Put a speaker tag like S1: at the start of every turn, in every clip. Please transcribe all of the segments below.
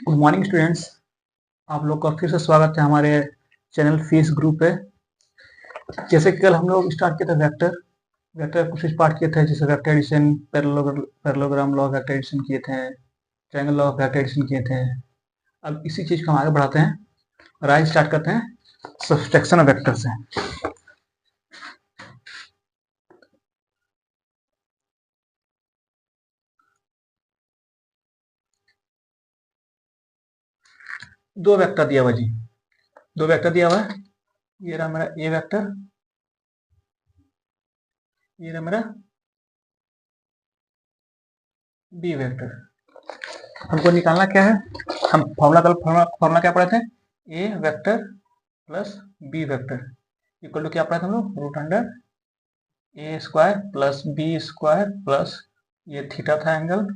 S1: Good morning students. आप लोग का फिर से स्वागत है हमारे चैनल फीस ग्रुप पे। जैसे कि कल हम लोग स्टार्ट किए थे वेक्टर वेक्टर कुछ पार्ट किए थे, जैसे vector addition, parallelogram law of vector addition किए थे, triangle law of vector addition किए थे। अब इसी चीज को हम आगे बढ़ाते हैं और आज स्टार्ट करते हैं सब्सट्रैक्शन ऑफ वेक्टर से। दो वेक्टर दिया हुआ जी, दो वेक्टर दिया हुआ है। ये रहा मेरा ए वेक्टर, ये रहा मेरा बी वेक्टर। हमको निकालना क्या है? हम फॉर्मूला क्या पढ़े थे? A vector plus B vector equal to क्या पढ़ा था हम लोग? Root under A square plus B square प्लस ये थीटा था एंगल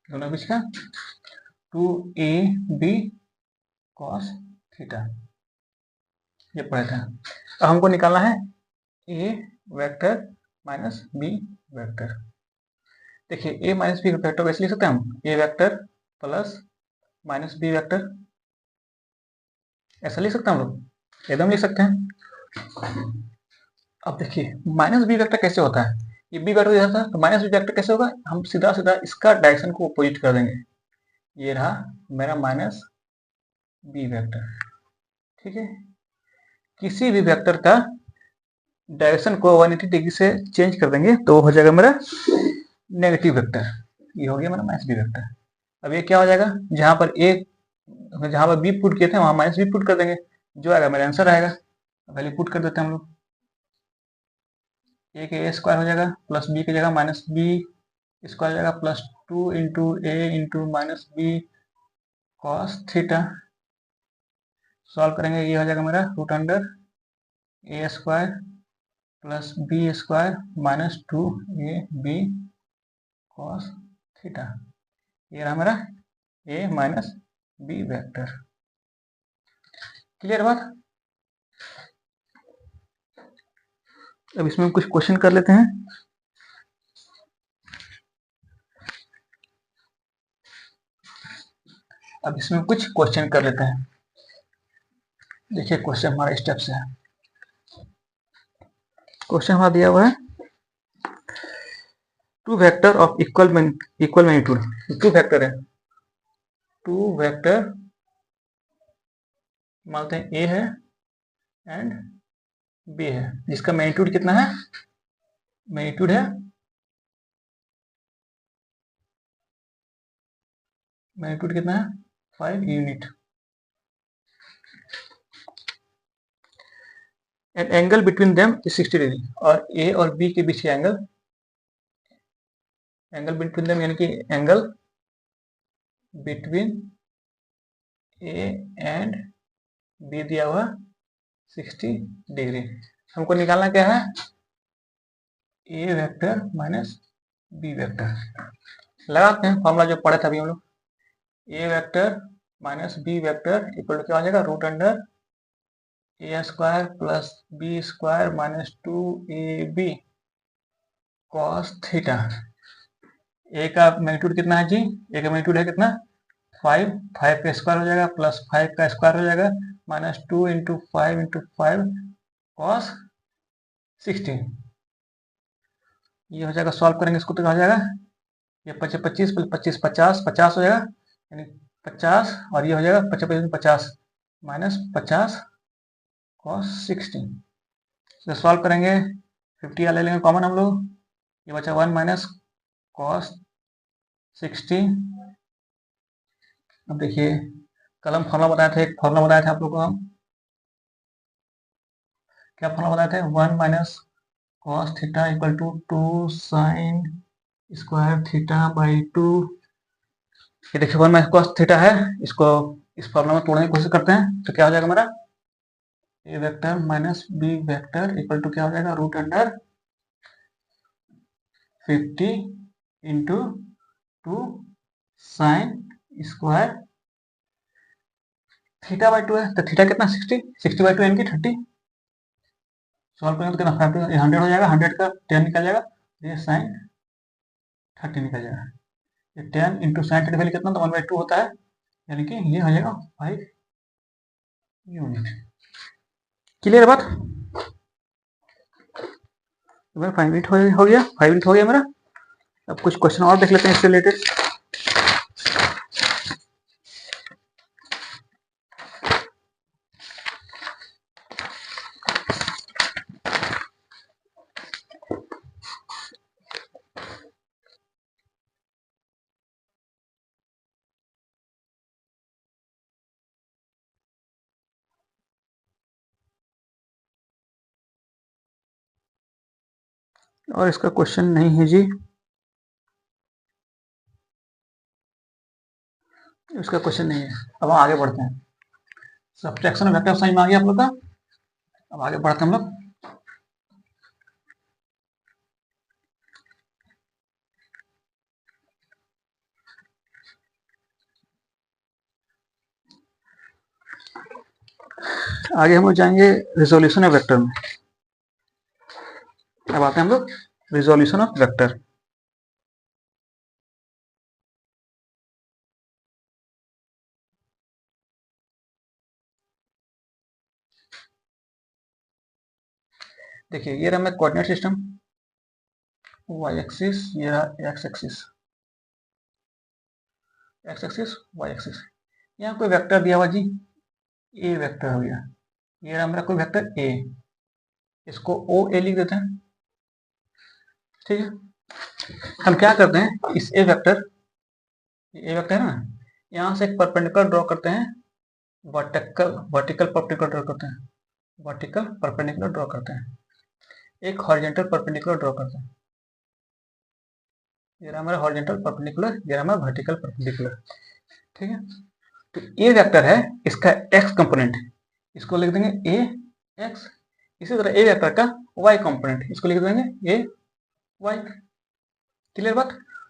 S1: दोनों बीच का, 2ab cos थीटा, ये पढ़े थे। अब हमको निकालना है A vector minus B vector. देखिए ए माइनस बी वेक्टर वैसे लिख सकते हैं हम, A vector plus minus B vector, ऐसा लिख सकते हैं हम लोग, एकदम लिख सकते हैं। अब देखिए माइनस बी वेक्टर कैसे होता है? ये बी वेक्टर दिया था तो माइनस बी वेक्टर कैसे होगा? हम सीधा सीधा इसका डायरेक्शन को अपोजिट कर देंगे। ये रहा मेरा माइनस बी वेक्टर, ठीक है। किसी भी वेक्टर का डायरेक्शन को 180 डिग्री से चेंज कर देंगे तो हो जाएगा मेरा नेगेटिव वेक्टर। ये हो गया मेरा माइनस बी वेक्टर। अब ये क्या हो जाएगा? जहां पर बी पुट किए थे वहां माइनस बी पुट कर देंगे, जो आएगा मेरा आंसर आएगा। वैल्यू पुट कर देते हैं हम लोग। ए के ए स्क्वायर हो जाएगा प्लस बी की जगह माइनस बी स्क्वायर हो जाएगा plus 2 into A into minus B cos theta. Solve करेंगे, ये हो जाएगा मेरा root under A square plus B square minus 2ab cos theta. ये रहा मेरा A minus B vector. Clear बात? अब इसमें हम कुछ क्वेश्चन कर लेते हैं। अब इसमें कुछ क्वेश्चन कर लेते हैं। देखिए क्वेश्चन हमारा स्टेप से है। क्वेश्चन हमारा दिया हुआ है two vector of equal magnitude. Two vector है, टू वेक्टर मानते हैं ए है एंड बी है, जिसका मैग्नीट्यूड कितना है? मैग्नीट्यूड है, मैग्नीट्यूड कितना है? 5 unit. And angle between them is 60 degree. और ए और बी के बीच का एंगल, एंगल बिटवीन देम यानी कि angle between A and B दिया हुआ 60 डिग्री। हमको निकालना क्या है? A vector minus B vector. लगाते हैं फॉर्मूला जो पढ़े थे अभी हम लोग। A vector minus B vector equal to क्या हो जाएगा? Root under A square plus B square minus 2ab cos theta. A का मैग्नीट्यूड कितना है जी? ए का मैग्नीट्यूड है कितना? 5। 5 का स्क्वायर हो जाएगा प्लस 5 का स्क्वायर हो जाएगा माइनस 2 इंटू 5 कॉस 60। ये हो जाएगा, सॉल्व करेंगे इसको तो क्या हो जाएगा? ये 25 प्लस 25 50, 50 हो जाएगा, यानी 50। और ये हो जाएगा 55 50 माइनस 50 कॉस 60। इसे सॉल्व करेंगे, 50 ले लेंगे कॉमन हम लोग, ये बचा 1 माइनस कॉस 60। अब देखिए कल हम फॉर्मूला बताए थे, एक फॉर्मूला बताए थे आप लोग को हम, क्या फॉर्मूला बताए थे? 1 minus cos theta equal to 2 sine square theta by 2। ये देखिए 1 माइनस कॉस थीटा है, इसको इस फॉर्मूला में तोड़ने की कोशिश करते हैं तो क्या हो जाएगा हमारा? A vector minus B vector equal to क्या हो जाएगा? Root under 50 into 2 sine square theta by 2 है, तो थीटा कितना? 60। 60 बाई 2 यानी कि 30। सॉल्व करेंगे तो कितना? 5 100 हो जाएगा, 100 का 10 निकल जाएगा, ये साइन 30 निकल जाएगा। ये 10 इंटू साइन 30 वैल्यू कितना? तो 1/2 होता है, यानी कि ये हो जाएगा 5 यूनिट। क्लियर बात? मेरा 5 यूनिट हो गया, 5 यूनिट हो गया मेरा। अब कुछ क्वेश्चन और देख लेते हैं इससे रिलेटेड। और इसका क्वेश्चन नहीं है जी, इसका क्वेश्चन नहीं है। अब हम आगे बढ़ते हैं। सब्ट्रैक्शन और वेक्टर समझ में आ गया आप लोग का। अब आगे बढ़ते हैं हम लोग। आगे हम लोग जाएंगे रिजोल्यूशन ऑफ वेक्टर में। अब आते हैं हम लोग रिजोल्यूशन ऑफ वेक्टर। देखिए ये रहा मैं कोऑर्डिनेट सिस्टम, वाई एक्सिस, ये रहा X axis, X axis Y axis. यहाँ कोई वेक्टर दिया हुआ जी, ए वेक्टर हो गया। ये रहा मेरा कोई वेक्टर ए, इसको ओ ए लिख देते हैं। ठीक है, हम क्या करते हैं, इस ए वेक्टर है ना, यहाँ से एक परपेंडिकुलर ड्रॉ करते हैं, वर्टिकल परपेंडिकुलर ड्रॉ करते हैं, वर्टिकल परपेंडिकुलर ड्रॉ करते हैं, एक हॉरिजॉन्टल परपेंडिकुलर ड्रॉ करते हैं। ये रहा हमारा हॉरिजॉन्टल परपेंडिकुलर, ये रहा हमारा वर्टिकल परपेंडिकुलर। ठीक है, तो ए वेक्टर है, इसका एक्स कंपोनेंट, इसको लिख देंगे ए एक्स। इसी तरह ए वेक्टर का वाई कंपोनेंट, इसको लिख देंगे ए वाई। क्लियर बात?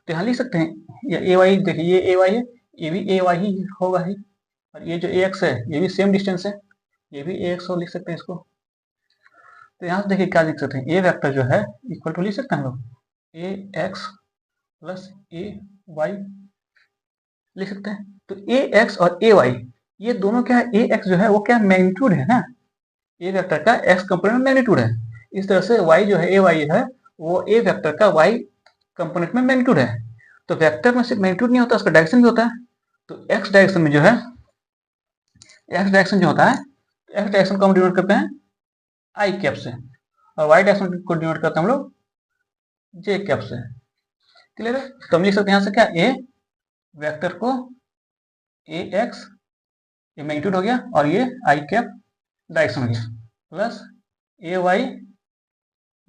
S1: तो यहाँ लिख सकते हैं या ए वाई, देखिए ये ए वाई है, ये भी ए वाई ही होगा ही, और ये जो ए एक्स है ये भी सेम डिस्टेंस है, ये भी ए एक्स हो लिख सकते हैं इसको। तो यहाँ से देखिए क्या लिख सकते हैं, ए वेक्टर जो है इक्वल टू लिख सकते हैं हम लोग ए एक्स प्लस ए वाई लिख सकते हैं। तो ए एक्स और ए वाई ये दोनों क्या है, ए एक्स जो है वो क्या मैग्नीट्यूड है ना, ए वेक्टर का एक्स कंपोनेंट मैग्नीट्यूड है। इस तरह से वाई जो है ए वाई है वो ए वेक्टर का वाई कंपोनेंट में मैग्नीट्यूड है। तो वेक्टर में सिर्फ मैग्नीट्यूड नहीं होता, उसका डायरेक्शन भी होता है। तो एक्स डायरेक्शन में जो है, एक्स डायरेक्शन जो होता है, एक्स डायरेक्शन को हम डिनोट करते हैं आई कैप से, और वाई डायरेक्शन को डिनोट करते हैं हम लोग जे कैप से। क्लियर है? तो हम लिख सकते हैं यहाँ से क्या, ए वेक्टर को ए एक्स ये मैग्नीट्यूड हो गया, और ये आई कैप डायरेक्शन हो गया, प्लस ए वाई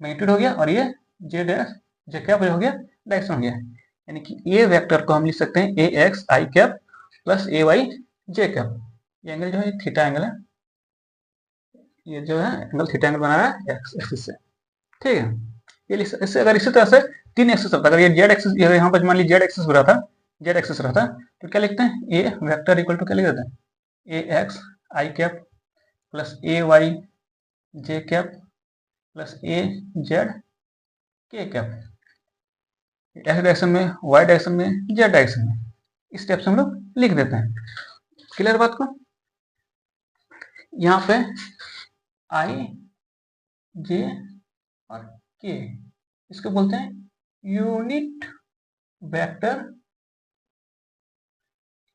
S1: मैग्नीट्यूड हो गया, और ये जे डैश जे कैप हो गया डायरेक्शन हो गया। यानी कि ए वेक्टर को हम लिख सकते हैं ए x I cap plus A Y J cap. ये एंगल जो है थीटा एंगल है, ये जो है एंगल थीटा एंगल बना रहा है एक्स एक्सिस से। ठीक है, ये इससे अगर इसी तरह से तीन एक्सिस होता, अगर ये जेड एक्सिस, यहाँ पर मान लीजिए जेड एक्सिस हो रहा था, जेड एक्सिस रहता, तो क्या लिखते हैं, ए वेक्टर इक्वल टू क्या लिख देते हैं, ए x I cap plus A Y J cap plus A Z के कैप, एक्स डायरेक्शन में, वाई डायरेक्शन में, जेड डायरेक्शन में, इस टाइप से हम लोग लिख देते हैं। क्लियर बात को? यहाँ पे आई जे और के, इसको बोलते हैं unit vector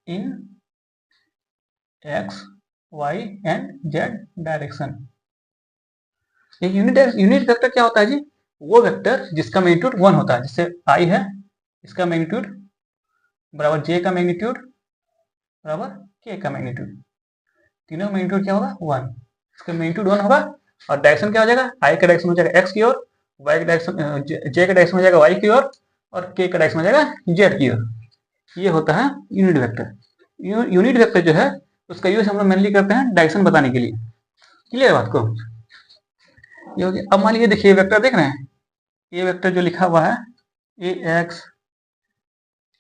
S1: in X Y and Z direction. एक यूनिट वेक्टर क्या होता है जी, वो वेक्टर जिसका मैग्नीट्यूड 1 होता है, जैसे आई है, इसका मैग्नीट्यूड बराबर जे का मैग्नीट्यूड बराबर के का मैग्नीट्यूड, तीनों का मैग्नीट्यूड क्या होगा 1, इसका मैग्नीट्यूड 1 होगा, और डायरेक्शन क्या हो जाएगा, आई का डायरेक्शन हो जाएगा एक्स की ओर, वाई का डायरेक्शन जे का डायरेक्शन हो जाएगा वाई की ओर, और के का डायरेक्शन हो जाएगा जेड की ओर। ये होता है यूनिट वेक्टर। यूनिट वेक्टर जो है उसका यूज हम लोग मेनली करते हैं डायरेक्शन बताने के लिए। क्लियर बात को? ये हो गया। अब मान लीजिए देखिए वेक्टर देख रहे हैं, ये वेक्टर जो लिखा हुआ है ए X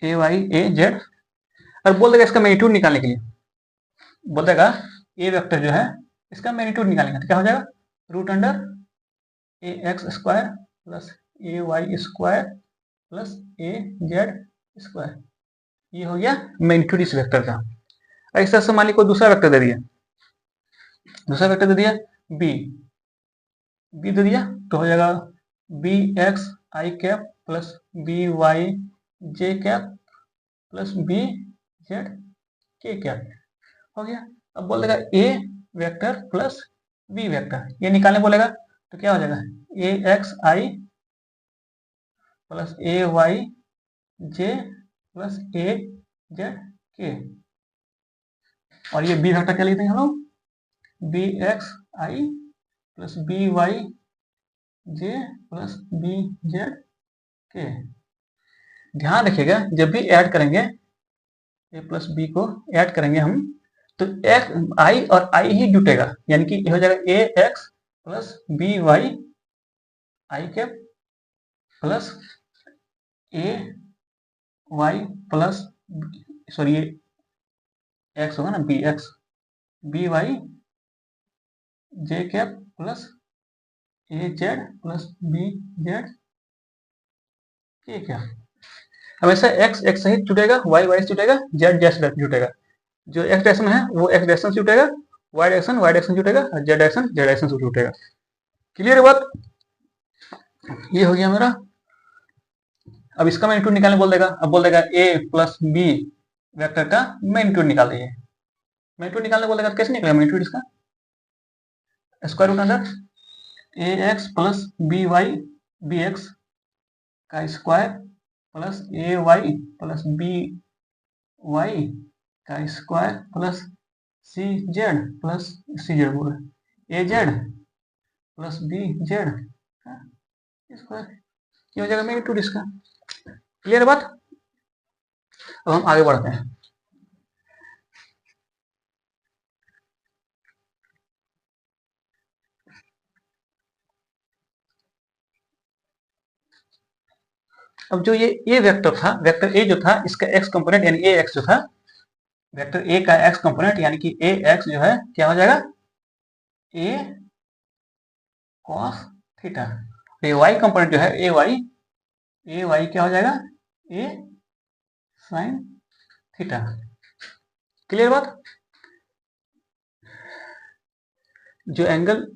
S1: A Y A Z, और बोल देगा इसका मैग्नीट्यूड निकालने के लिए, बोल देगा ए वेक्टर जो है इसका मैग्नीट्यूड निकालेंगे, तो क्या हो जाएगा, root under A x square plus A Y square plus A Z square. ये हो गया मैग्नीट्यूड इस वेक्टर का। इस तरह से मान ली कोई दूसरा वेक्टर दे दिया, दूसरा वेक्टर दे दिया बी, बी दे दिया तो हो जाएगा बी एक्स आई कैप प्लस बी वाई जे कैप प्लस बी जेड के कैप, हो गया। अब बोल देगा ए वेक्टर प्लस बी वेक्टर, ये निकालने बोलेगा तो क्या हो जाएगा ए x I plus A Y J plus A Z के, और ये बी वेक्टर क्या लिखते हैं हम लोग बी एक्स आई प्लस बी वाई जे प्लस बी जेड के। ध्यान रखिएगा जब भी ऐड करेंगे ए प्लस बी को ऐड करेंगे हम तो एक्स आई और आई ही जुटेगा, यानी कि हो जाएगा ए X plus B Y I cap plus A Y plus sorry ये एक्स होगा ना बी एक्स बी वाई जे कैप प्लस ए जेड प्लस बी जेड के कैप। हमेशा एक्स एक्स सहित जुटेगा, वाई वाई से जुटेगा, जेड जेड से जुटेगा। जो एक्स डायरेक्शन है वो एक्स डायरेक्शन से जुटेगा, वाई डायरेक्शन जुटेगा और जेड डायरेक्शन से जुटेगा। क्लियर है बात? ये हो गया मेरा। अब इसका मैग्नीट्यूड निकालने बोल देगा, अब बोल देगा ए प्लस बी वेक्टर का मैग्नीट्यूड निकाल दीजिए। मैग्नीट्यूड निकालने बोल देगा तो कैसे निकलेगा मैग्नीट्यूड इसका? Square root under A X plus B Y B X का square plus A Y plus B Y का स्क्वायर प्लस सी जेड बोल A Z plus B Z square, ये हो जाएगा मैग्नीट्यूड इसका। क्लियर बात? अब हम आगे बढ़ते हैं। अब जो ये वेक्टर था, वेक्टर ए जो था इसका एक्स कंपोनेंट यानी ए एक्स जो था, वेक्टर ए का एक्स कंपोनेंट यानी कि ए एक्स जो है क्या हो जाएगा ए कॉस थीटा। ये वाई कंपोनेंट जो है ए वाई क्या हो जाएगा ए साइन थीटा। क्लियर बात? जो एंगल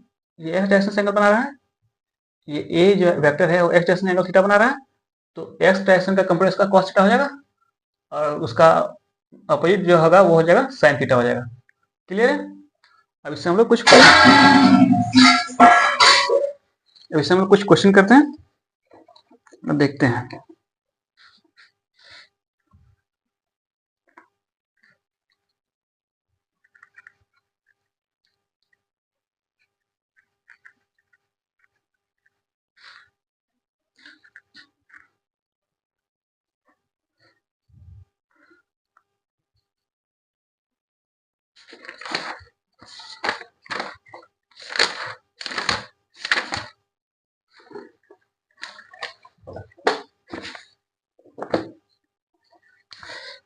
S1: ये एक्स डायरेक्शन से एंगल बना रहा है, ये ए जो वेक्टर है वो एक्स डायरेक्शन एंगल थीटा बना रहा है, तो एक्स डायरेक्शन का कंपोनेंट इसका कॉस थीटा हो जाएगा और उसका अपोजिट जो होगा वो हो जाएगा साइन थीटा हो जाएगा। क्लियर है? अब इससे हम लोग कुछ क्वेश्चन करते हैं, अब देखते हैं।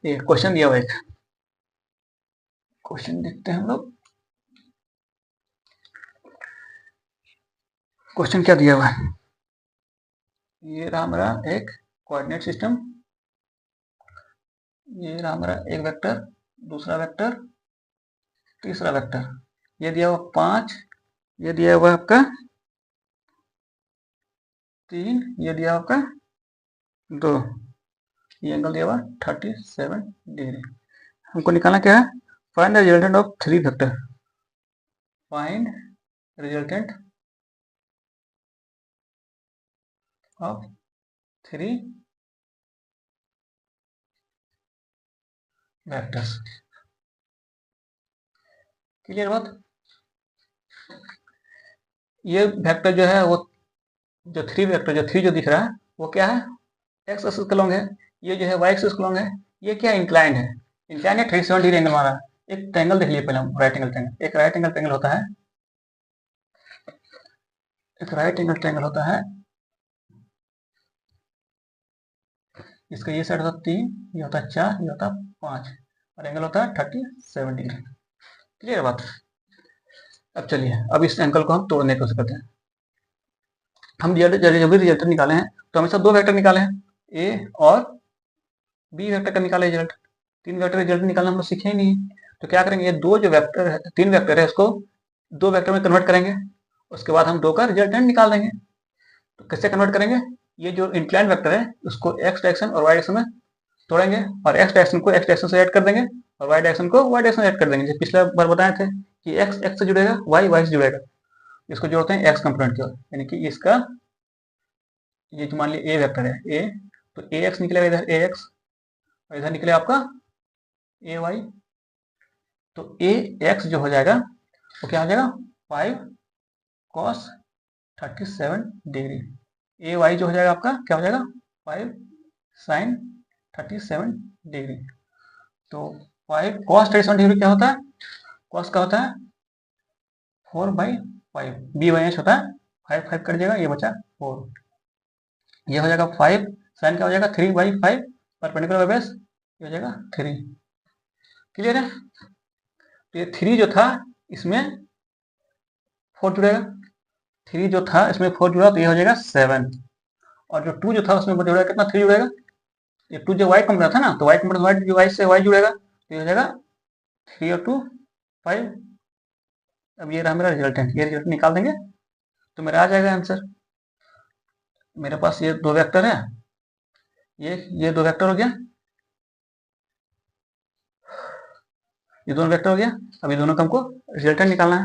S1: ये क्वेश्चन दिया हुआ है, क्वेश्चन देखते हैं हम लोग। क्वेश्चन क्या दिया हुआ है? ये रहा मेरा एक कोऑर्डिनेट सिस्टम, ये रहा मेरा एक वेक्टर, दूसरा वेक्टर, तीसरा वेक्टर, ये दिया हुआ 5, ये दिया हुआ आपका 3, ये दिया आपका 2, ये एंगल दिया हुआ 37 डिग्री। हमको निकालना क्या है? Find the resultant of 3 vector, find resultant of 3 vectors. Clear बात? ये वेक्टर जो है वो जो 3 वेक्टर जो 3 जो दिख रहा है वो क्या है एक्स एक्सिस के लॉन्ग है, ये जो है वाई एक्सिस के लॉन्ग है, ये क्या इंक्लाइंड है, इंक्लाइंड है 37 डिग्री एंगल मारा। एक ट्रायंगल देख लिए पहले हम, राइट एंगल ट्रायंगल, एक राइट एंगल ट्रायंगल होता है, एक राइट एंगल ट्रायंगल होता है, इसका ये साइड होता है 3, ये होता है 4, ये होता है 5 और एंगल होता है 37 डिग्री। क्लियर बात? अब चलिए अब इस एंगल को हम तोड़ने की कोशिश करते हैं। हम जब भी रिजल्ट निकाले हैं तो हमेशा 2 वेक्टर निकाले हैं, ए और बी वेक्टर का निकाले रिजल्ट, 3 वेक्टर रिजल्ट निकालना हम लोग सीखे ही नहीं। तो क्या करेंगे, ये दो जो वेक्टर है, तीन वेक्टर है, इसको दो वेक्टर में कन्वर्ट करेंगे, उसके बाद हम दो का रिजल्टेंट निकाल देंगे। तो कैसे कन्वर्ट करेंगे, ये जो इंक्लाइन वेक्टर है उसको एक्स डायरेक्शन और वाई डायरेक्शन में तोड़ेंगे और एक्स डायरेक्शन को एक्स डायरेक्शन से ऐड कर देंगे और वाई डायरेक्शन को वाई डायरेक्शन से ऐड कर देंगे। जैसे पिछला बार बताए थे कि एक्स एक्स से जुड़ेगा, वाई वाई से जुड़ेगा, इसको जोड़ते हैं एक्स कंपोनेंट की ओर, यानी कि इसका ये जो मान लीजिए ए वेक्टर है ए, तो ए एक्स निकलेगा इधर ए एक्स और इधर निकलेगा आपका ए वाई। तो ए एक्स जो हो जाएगा वो क्या हो जाएगा 5 cos 37 डिग्री। ए वाई जो हो जाएगा आपका क्या हो जाएगा 5 sin 37 डिग्री। तो 5 cos 37 डिग्री क्या होता है, cos का होता है 4/5, बी बाई एच होता है 5 5 कट जाएगा, ये बचा 4, ये हो जाएगा 5, साइन क्या हो जाएगा 3/5 परपेंडिकुलर बेस, ये हो जाएगा 3। क्लियर है। तो ये 3 जो था इसमें 4 जुड़ेगा, 3 जो था इसमें 4 जुड़ा तो ये हो जाएगा 7, और जो 2 जो था उसमें जुड़ेगा कितना 3 जुड़ेगा, ये 2 जो वाई कंपोनेंट था ना, तो वाई कंपोनेंट वाई जो वाई से वाई जुड़ेगा तो ये हो जाएगा 3 और 2 5। अब ये रहा मेरा रिजल्टेंट, ये रिजल्ट निकाल देंगे तो मेरा आ जाएगा आंसर। मेरे पास ये दो वेक्टर है, ये दो वेक्टर हो गया, ये दोनों वेक्टर हो गया। अब ये दोनों का हमको रिजल्टेंट निकालना है।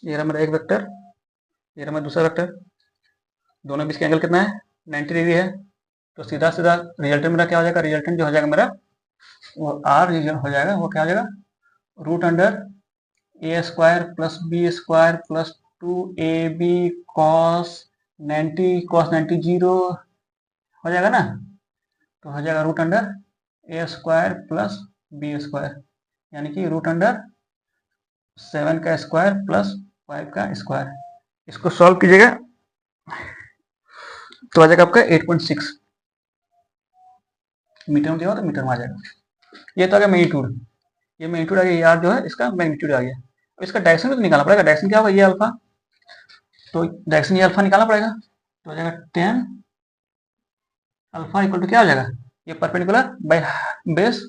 S1: ये रहा मेरा एक वेक्टर, ये रहा मेरा दूसरा वेक्टर, दोनों बीच का एंगल कितना है 90 डिग्री है। तो सीधा सीधा रिजल्टेंट मेरा क्या हो जाएगा, रिजल्टेंट जो हो जाएगा मेरा वो आर हो जाएगा, वो क्या हो जाएगा root under A square plus B square plus 2ab cos 90 zero हो जाएगा ना, तो हो जाएगा root under A square plus B square, यानी कि रूट अंडर 7 का स्क्वायर प्लस 5 का स्क्वायर। इसको सॉल्व कीजिएगा तो आ जाएगा आपका 8.6 मीटर में दिया तो मीटर में आ जाएगा। ये तो आ गया मैग्नीट्यूड, ये मैग्नीट्यूड आ गया, ये आर जो है इसका मैग्नीट्यूड आ गया। अब इसका डायरेक्शन भी तो निकालना पड़ेगा, डायरेक्शन क्या होगा ये अल्फा, तो डायरेक्शन ये अल्फा निकालना पड़ेगा, तो हो जाएगा 10 अल्फा इक्वल टू क्या हो जाएगा, ये परपेंडिकुलर बाय बेस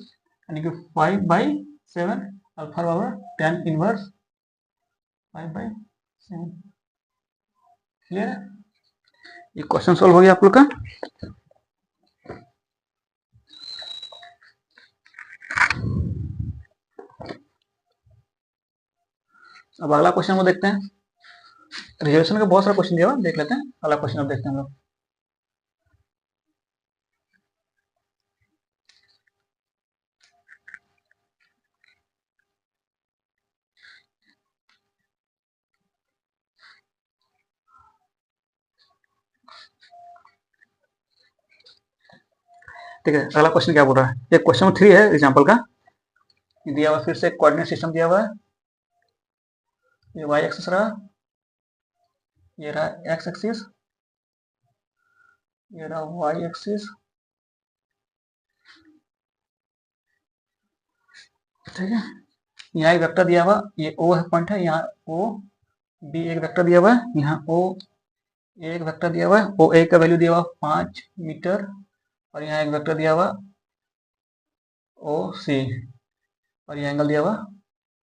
S1: यानी कि 5/7 अल्फा बराबर 10 इनवर्स 5/7। क्लियर है, ये क्वेश्चन सॉल्व हो गया आप लोग का। अब अगला क्वेश्चन को देखते हैं, रिजर्वेशन का बहुत सारा क्वेश्चन दिया हुआ, देख लेते हैं अगला क्वेश्चन अब देखते हैं हम लोग। ठीक है, अगला क्वेश्चन क्या बोल रहा है, ये क्वेश्चन 3 है एग्जाम्पल का, दिया हुआ फिर से कोऑर्डिनेट सिस्टम दिया हुआ है, ये वाई एक्सिस रहा, ये रहा एक्स एक्सिस, ये रहा वाई एक्सिस, ठीक है। यहाँ एक वेक्टर दिया हुआ, ये ओ है पॉइंट है, यहाँ ओ बी एक वेक्टर दिया हुआ है, यहाँ ओ एक वेक्टर दिया हुआ है, ओ ए का वैल्यू दिया हुआ 5 मीटर, और यहाँ एक वेक्टर दिया हुआ ओ सी, और ये एंगल दिया हुआ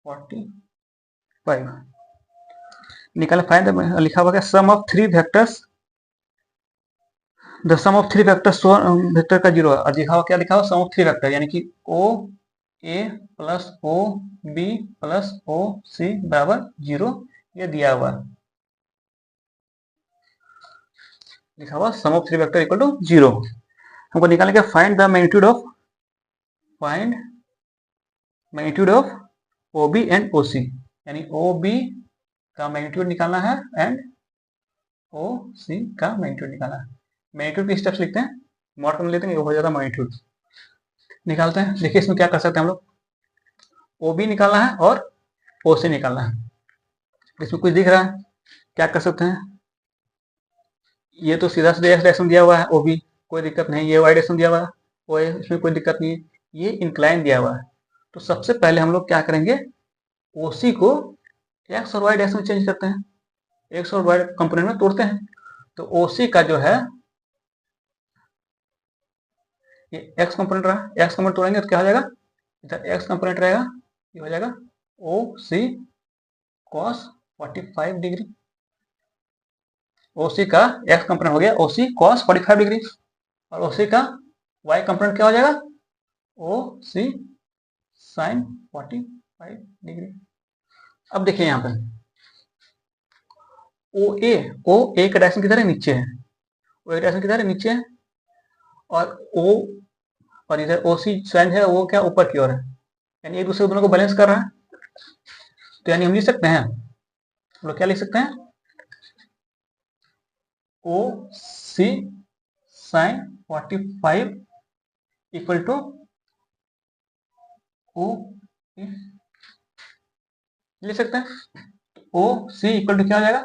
S1: 45। निकाले फाइंड लिखा हुआ sum of 3 vectors, the sum of 3 vectors vector का जीरो है, और लिखा हुआ क्या लिखा हुआ सम ऑफ 3 वेक्टर, यानी कि O A plus O B plus O C बराबर 0, ये दिया हुआ लिखा हुआ sum of 3 vector equal to 0। हमको निकालने का find the magnitude of O B and O C, यानी ओ बी का मैग्नीट्यूड निकालना है एंड ओ सी का मैग्नीट्यूड निकालना है। मैग्नीट्यूड के स्टेप्स लिखते हैं, मॉड में लेते हैं, हो जाता है मैग्नीट्यूड निकालते हैं। देखिए इसमें क्या कर सकते हैं हम लोग, ओ बी निकालना है और ओ सी निकालना है। इसमें कुछ दिख रहा है, क्या कर सकते हैं, ये तो सीधा सीधा एक्स डायरेक्शन दिया हुआ है ओ बी, कोई दिक्कत नहीं, ये वाई डायरेक्शन दिया हुआ है ओ ए, इसमें कोई दिक्कत नहीं है, ये इंक्लाइन दिया हुआ है। तो सबसे पहले हम लोग क्या करेंगे, ओ सी को एक्स और वाई डायरेक्शन में चेंज करते हैं, एक्स और वाई कंपोनेंट में तोड़ते हैं। तो OC का जो है ये एक्स कंपोनेंट रहा, एक्स कंपोनेंट तोड़ेंगे तो क्या हो जाएगा, इधर एक्स कंपोनेंट रहेगा, ये हो जाएगा OC cos 45 डिग्री। OC का एक्स कंपोनेंट हो गया OC cos 45 डिग्री, और OC का y कंपोनेंट क्या हो जाएगा, OC sin 45 डिग्री। अब देखिए यहाँ पे OA का डायरेक्शन किधर है, नीचे है, OA का डायरेक्शन किधर है, नीचे है, और O और इधर OC sin है वो क्या ऊपर की ओर है, यानी एक दूसरे दोनों को बैलेंस कर रहा है। तो यानी हम लिख सकते हैं, हम लोग क्या लिख सकते हैं, OC sin 45 equal to O लिख सकते हैं। OC इक्वल टू क्या हो जाएगा,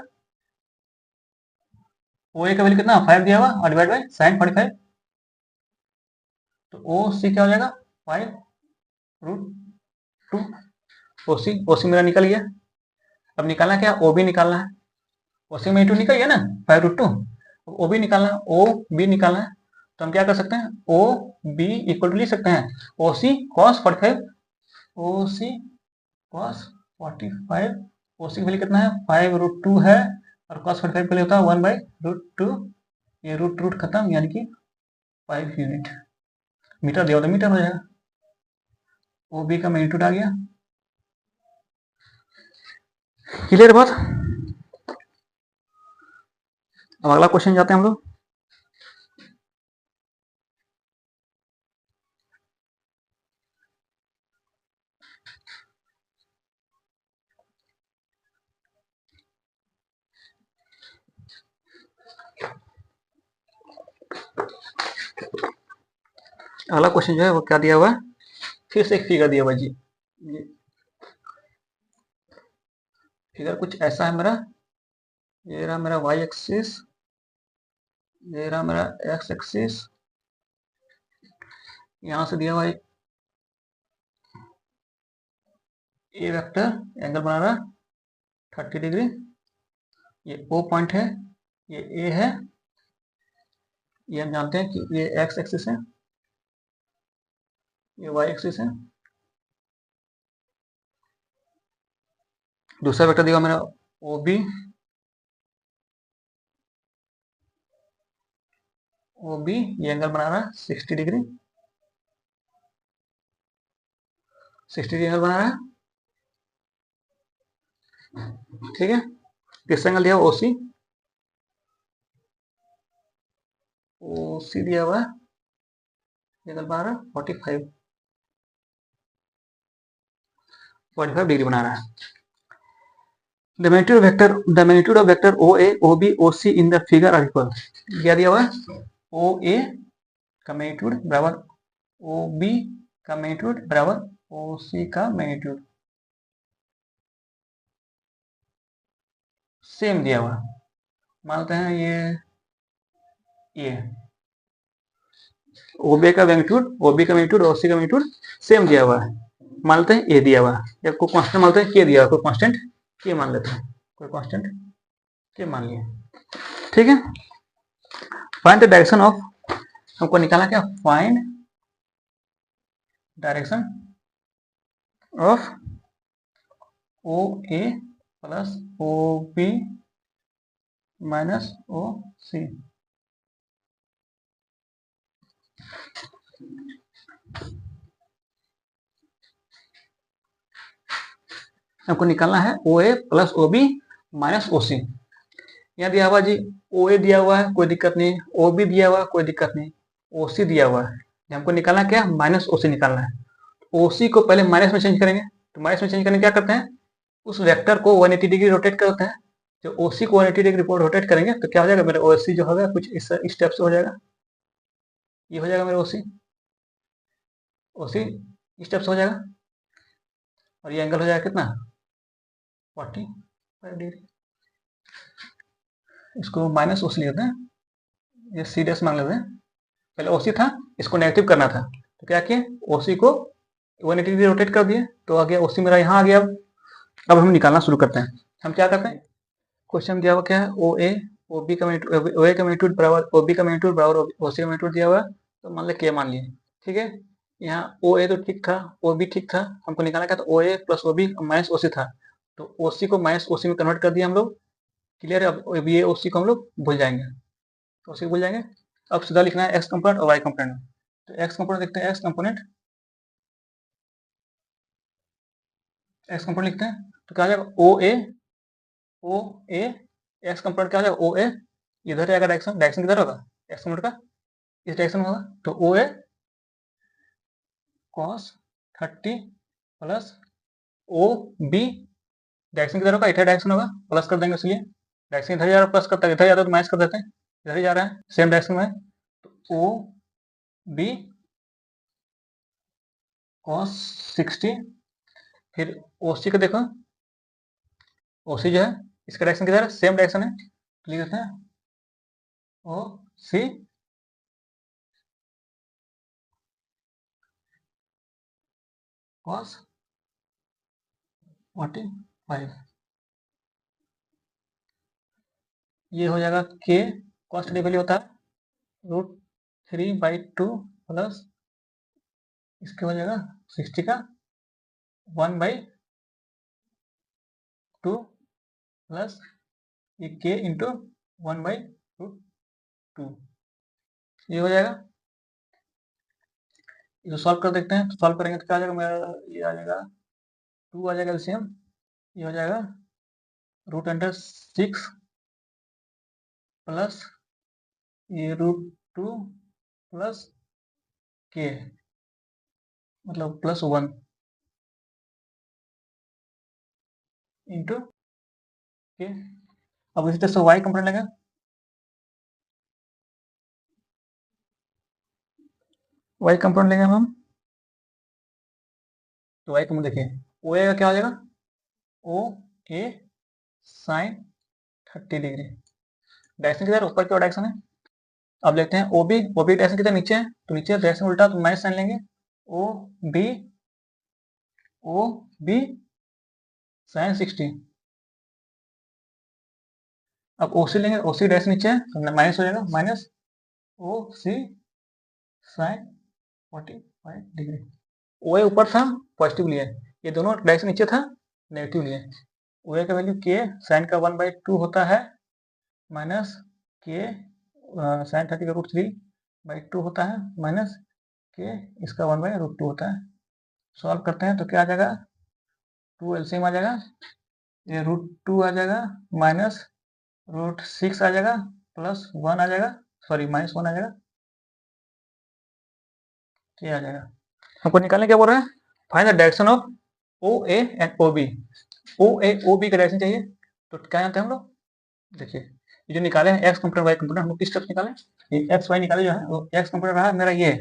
S1: OA का वैल्यू कितना 5 दिया हुआ और डिवाइड बाय sin 45, तो OC क्या हो जाएगा 5√2। OC मेरा निकल गया। अब निकालना क्या, OB निकालना है। OC में 2 निकल गया ना 5√2, OB निकालना है, OB निकालना है। तो हम क्या कर सकते हैं, OB इक्वल टू लिख सकते हैं OC cos 45, OC cos 45, OC की वैल्यू कितना है 5√2 है, और cos 45 के लिए होता है 1/√2, ये रूट खत्म, यानी कि 5 यूनिट। मीटर दिया तो मीटर हो जाएगा। OB का मैग्नीट्यूड आ गया। क्लियर बात। अब अगला क्वेश्चन जाते हैं हम लोग। अगला क्वेश्चन जो है वो क्या दिया हुआ है, फिर से एक फिगर दिया हुआ है जी। ये फिगर कुछ ऐसा है मेरा, ये रहा मेरा y एक्सिस, ये रहा मेरा x एक्सिस, यहां से दिया हुआ एक ए वेक्टर एंगल बना रहा 30 डिग्री, ये O पॉइंट है, ये A है, ये हम जानते हैं कि ये x एक्सिस है, ये y एक्सिस है। दूसरा वेक्टर दिया मेरा OB, ये एंगल बना रहा है 60 डिग्री, 60 डिग्री एंगल बना रहा है, ठीक है। तीसरा एंगल दिया हुआ OC दिया हुआ है, एंगल बना रहा है 45 डिग्री बना रहा है। The magnitude of vector OA, OB, OC in the figure are equal। क्या दिया हुआ है, OA का मैग्नीट्यूड बराबर OB का मैग्नीट्यूड बराबर OC का मैग्नीट्यूड, सेम दिया हुआ। मानते हैं ये OB का मैग्नीट्यूड, OB का मैग्नीट्यूड, OC का मैग्नीट्यूड सेम दिया हुआ है। मान लेते हैं A दिया हुआ है, या कोई कांस्टेंट मानते हैं K दिया हुआ, कोई कांस्टेंट K मान लेते हैं, कोई कांस्टेंट K मान लिया, ठीक है। फाइंड द डायरेक्शन ऑफ, हमको निकालना क्या, find direction of OA plus OB minus OC। हमको निकालना है OA plus OB minus OC। यहाँ दिया हुआ जी OA दिया हुआ है, कोई दिक्कत नहीं, OB दिया हुआ है, कोई दिक्कत नहीं, OC दिया हुआ है। हमको निकालना क्या, माइनस OC निकालना है। OC को पहले माइनस में चेंज करेंगे, तो माइनस में चेंज करने क्या करते हैं, उस वेक्टर को 180 डिग्री रोटेट करते हैं। जो OC को 180 डिग्री रोटेट करेंगे तो क्या हो जाएगा, मेरा OC जो होगा कुछ इस स्टेप से हो जाएगा, ये हो जाएगा मेरा OC स्टेप से हो जाएगा, और ये एंगल हो जाएगा कितना 45 डिग्री। इसको माइनस OC लेते हैं, ये सी डैश मान लेते हैं। पहले OC था, इसको नेगेटिव करना था, तो क्या किए OC को 180 डिग्री रोटेट कर दिए, तो आ गया OC मेरा यहाँ आ गया। अब हम निकालना शुरू करते हैं। हम क्या करते हैं, क्वेश्चन दिया हुआ क्या है, OA ओबी का मैग्नीट्यूड, ओए का मैग्नीट्यूड बराबर ओबी का मैग्नीट्यूड बराबर ओसी का मैग्नीट्यूड दिया हुआ है, तो मान ले के मान लिए, ठीक है। यहाँ ओ ए तो ठीक था, ओ बी ठीक था, हमको निकालना क्या था, ओ A plus O B minus O सी था, तो ओ सी को माइनस ओ सी में कन्वर्ट कर दिया हम लोग, क्लियर है। अब ये ओ सी को हम लोग भूल जाएंगे, तो उसी को भूल जाएंगे। अब सीधा लिखना है एक्स कंपोनेंट और वाई कंपोनेंट। तो एक्स कंपोनेंट देखते हैं, एक्स कंपोनेंट लिखते हैं, तो क्या हो जाएगा ओ ए एक्स कंपोनेंट क्या हो जाएगा, ओ ए इधर जाएगा, डायरेक्शन डायरेक्शन किधर होगा, एक्स कंपोनेंट का इस डायरेक्शन में होगा, तो O A cos 30 plus O B direction किधर होगा, इधर डायरेक्शन होगा, प्लस कर देंगे, इसलिए डायरेक्शन इधर जा रहा है, प्लस करता है, इधर जा रहा है तो माइनस कर देते हैं, इधर ही जा रहा है सेम डायरेक्शन में, तो ओ बी कॉस 60, फिर ओ सी को देखो, ओ सी जो है इसका डायरेक्शन किधर है, सेम डायरेक्शन है, लिख देते हैं ओ सी कॉस 45, ये हो जाएगा के कॉस की वैल्यू होता है √3/2 प्लस इसके हो जाएगा 60 का 1/2 प्लस ये के इंटू 1/√2, ये हो जाएगा। इसको सॉल्व कर देखते हैं, तो सॉल्व करेंगे तो क्या आ जाएगा मेरा, ये आ जाएगा 2 आ जाएगा एलसीएम, ये हो जाएगा √6 प्लस ये √2 प्लस के मतलब +1 इंटू के। अब इसी तरह से वाई कंपोनेंट लेंगे, वाई कंपोनेंट लेंगे हम, तो वाई कंपोनेंट देखिए, ओ ए का क्या हो जाएगा, ओ ए साइन 30 डिग्री, डायरेक्शन किधर ऊपर की ओर डायरेक्शन है। अब लेते हैं ओ बी डायरेक्शन किधर नीचे है, तो नीचे डायरेक्शन उल्टा, तो माइनस साइन लेंगे, O B O B sine 60। अब ओ सी लेंगे, ओ सी डायरेक्शन नीचे है तो माइनस हो जाएगा, माइनस ओ सी साइन 45 डिग्री। ओ ए ऊपर था पॉजिटिव लिए, ये दोनों डायरेक्शन नीचे था नेगेटिव लिए। ओ ए का वैल्यू के साइन का 1/2 होता है, माइनस के साइन 30 का √3/2 होता है, माइनस के इसका 1/√2 होता है। सॉल्व करते हैं तो क्या आ जाएगा, 2 एलसीएम आ जाएगा, ये √2 आ जाएगा, माइनस √6 आ जाएगा, +1 आ जाएगा, सॉरी -1 आ जाएगा, ये आ जाएगा। हमको निकालने क्या बोल रहा है, find the direction of O A and O B. O A O B का डायरेक्शन चाहिए, तो क्या जानते हैं हम लोग, देखिए ये जो निकाले हैं एक्स कंपोनेंट वाई कंपोनेंट, हम लोग किस तरफ निकाले, ये एक्स वाई निकाले जो है, वो एक्स कंपोनेंट रहा मेरा ये,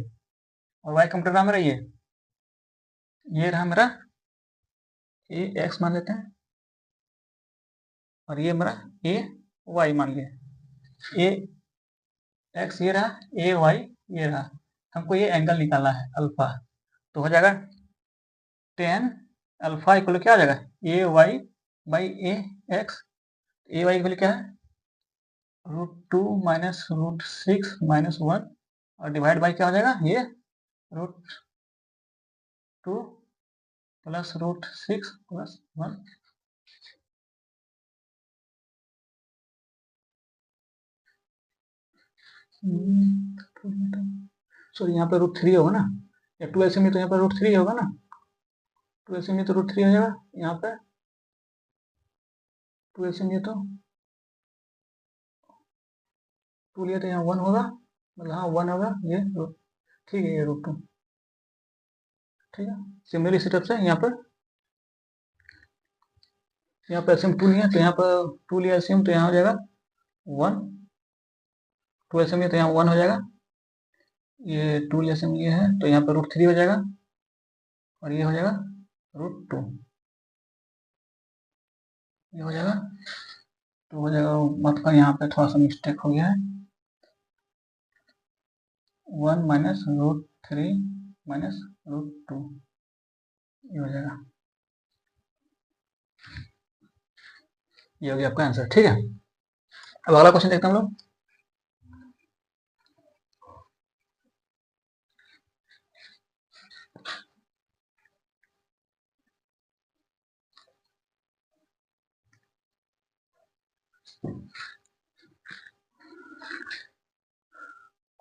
S1: और वाई कंपोनेंट रहा मेरा ये रहा मेरा, ये एक्स मान लेते हैं, और ये मेरा ए वाई मान लिया, ए एक्स ये रहा, ए वाई ये रहा, हमको ये एंगल निकालना है अल्फा, तो हो जाएगा tan अल्फा इक्वल क्या आ जाएगा, A Y by A X, A Y equal क्या है, √2 माइनस √6 -1, और डिवाइड बाई क्या हो जाएगा, ये √2 प्लस √6 +1। सॉरी यहाँ पे √3 होगा ना, या 2 एलसीएम में, तो यहाँ पे √3 होगा ना, 2 एलसीएम में तो √3 हो जाएगा, यहाँ पे 2 एलसीएम में तो 2 लिया तो यहाँ 1 होगा, मतलब हाँ 1 होगा, ये ठीक है, ये √2, ठीक है। सिमिलरली इसी तरफ से यहाँ पे एलसीएम 2 लिया, तो यहाँ पर 2 लिया एलसीएम, तो यहाँ हो जाएगा 1, 2 एलसीएम लिया तो यहाँ 1 हो जाएगा, ये 2 एलसीएम ये है, तो यहाँ पर √3 हो जाएगा, और ये हो जाएगा √2, ये हो जाएगा, तो हो जाएगा, मतलब यहाँ पे थोड़ा सा मिस्टेक हो गया है, 1 माइनस √3 माइनस √2, ये हो जाएगा, ये हो गया आपका आंसर, ठीक है। अब अगला क्वेश्चन देखते हैं हम लोग।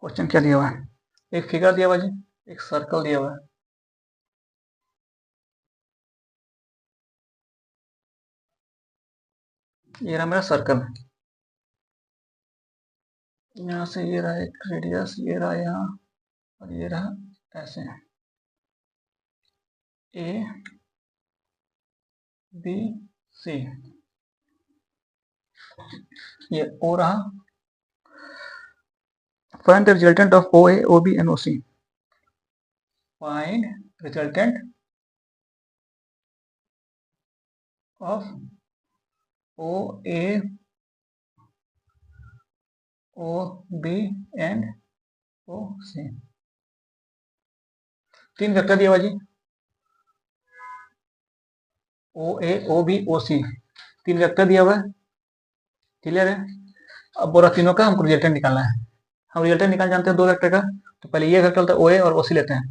S1: क्वेश्चन क्या दिया हुआ है, एक फिगर दिया हुआ जी, एक सर्कल दिया हुआ है, ये रहा मेरा सर्कल, यहाँ से ये रहा एक रेडियस, ये रहा यहाँ, और ये रहा ऐसे ए बी सी, ये ओ रहा। Find the resultant of O A O B and O C. Find resultant of O A O B and O C. तीन वेक्टर दिया हुआ जी, ओ A O B O C, तीन वेक्टर दिया हुआ है, क्लियर है। अब बोला तीनों का हमको रिजल्टेंट निकालना है। हम रिजल्टेंट निकाल जानते हैं दो वेक्टर का, तो पहले ये वेक्टर होता है ओ ए और ओ सी लेते हैं।